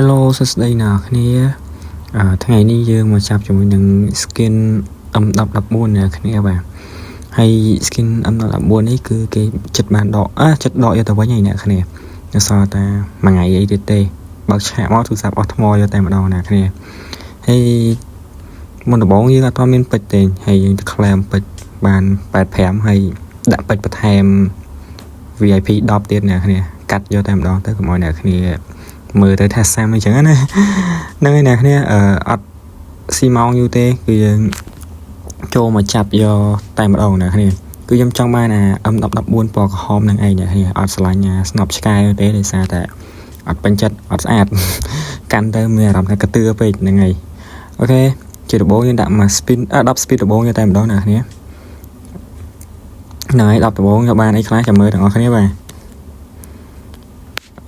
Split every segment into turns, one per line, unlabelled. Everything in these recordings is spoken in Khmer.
Hello សួស្តីអ្នកគ្នាថ្ងៃនេះយើងមកចាប់ជាមួយនឹង skin M1014 អ្នកគ្នាបាទហើយ skin M1014 នេះគឺគេចិត្តបានដកចិត្តដកយកទៅវិញហើយអ្នកគ្នានៅសល់តែមួយថ្ងៃអីទៀតទេបើកឆាកមកទូរស័ព្ទអស់ថ្មយកតែម្ដងអ្នកគ្នាហើយមុនដំបូងយើងអត់ទាន់មានពេជ្រទេហើយយើងទៅ claim ពេជ្របាន85ហើយដាក់ពេជ្របន្ថែម VIP 10ទៀតអ្នកគ្នាកាត់យកតែម្ដងទៅកុំឲ្យអ្នកគ្នាមើលទៅថាសាមអញ្ចឹងណាហ្នឹងហើយអ្នកគ្នាអត់ស៊ីម៉ោងយូរទេគឺយើងចូលមកចាប់យកតែម្ដងអ្នកគ្នាគឺខ្ញុំចង់បានអា M1014 ពណ៌ក្រហមនឹងឯងអ្នកគ្នាអត់ឆ្លាញ់ស្នប់ឆ្កែទេដោយសារតែអត់ពេញចិត្តអត់ស្អាតកាន់ទៅមានអារម្មណ៍ថាកទឿពេកហ្នឹងហើយអូខេជាដំបូងយើងដាក់មក spin 10 speed ដំបូងយកតែម្ដងអ្នកគ្នាហ្នឹងហើយ10ដំបូងយកបានអីខ្លះចាំមើលទាំងអស់គ្នាបាទ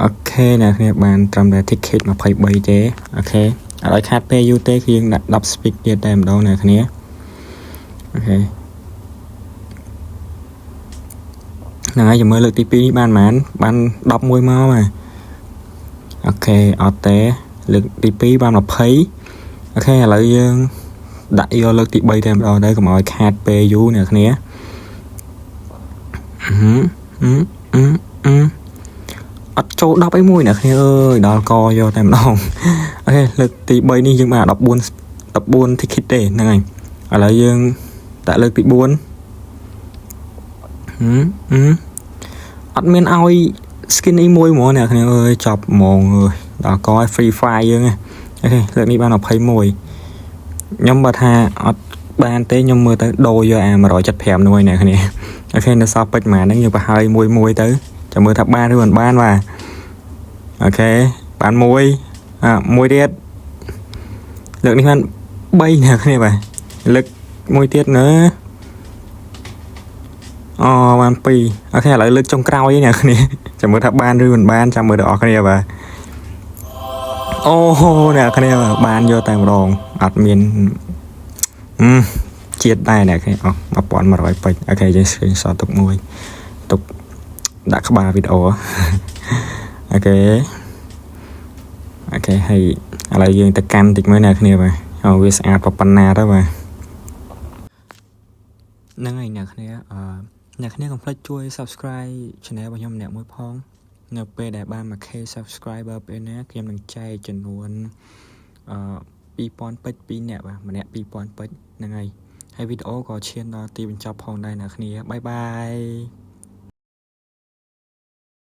អូខេអ្នកគ្នាបានត្រឹមតែ ticket 23ទេអូខេអត់ឲ្យខាតពេលយូរទេគឺយើងដាក់10 speed ទៀតតែម្ដងអ្នកគ្នាអូខេហ្នឹងហើយចាំមើលលើកទី2នេះបានប៉ុន្មានបាន11មកបាទអូខេអត់ទេលើកទី2បាន20អូខេឥឡូវយើងដាក់យកលើកទី3តែម្ដងទៅកុំឲ្យខាតពេលយូរអ្នកគ្នាអត់ចូល10អីមួយអ្នកគ្នាអើយដល់កយកតែម្ដងអូខេលើកទី3នេះយើងបាន14 ticket ទេហ្នឹងហើយឥឡូវយើងដាក់លើកទី4អត់មានឲ្យ skin អីមួយហ្មងអ្នកគ្នាអើយចប់ហ្មងអើយដល់កឲ្យ free fire យើងអូខេលើកនេះបាន21ខ្ញុំបើថាអត់បានទេខ្ញុំមើលទៅដូរយកអា175នោះឯអ្នកគ្នាអូខេនៅសល់ពេជ្រប៉ុន្មានហ្នឹងយើងប្រហើយមួយទៅចាំមើលថាបានឬមិនបានបាទអូខេបានមួយទៀតលើកនេះបាន3អ្នកគ្នាបាទលើកមួយទៀតណាបាន2អូខេឥឡូវលើកចុងក្រោយអ្នកគ្នាចាំមើលថាបានឬមិនបានចាំមើលដល់អស់គ្នាបាទអូអ្នកគ្នាបានយកតែម្ដងអត់មានជាតិដែរអ្នកគ្នា1100ពេជ្រអូខេយើង screenshot ទុកមួយទុកដាក់ក្បាលវីដេអូអូខេហើយឥឡូវយើងទៅកាន់តិចមើលអ្នកគ្នាបាទវាស្អាតប៉ុណ្ណាទៅបាទហ្នឹងហើយអ្នកគ្នាអ្នកគ្នាកុំភ្លេចជួយ subscribe channel របស់ខ្ញុំម្នាក់មួយផងនៅពេលដែលបាន 1k subscriber ពេលណាខ្ញុំនឹងចែកចំនួន2000ពេជ្រ2នាក់បាទម្នាក់2000ពេជ្រហ្នឹងហើយវីដេអូក៏ឈានដល់ទីបញ្ចប់ផងដែរអ្នកគ្នាបាយបាយ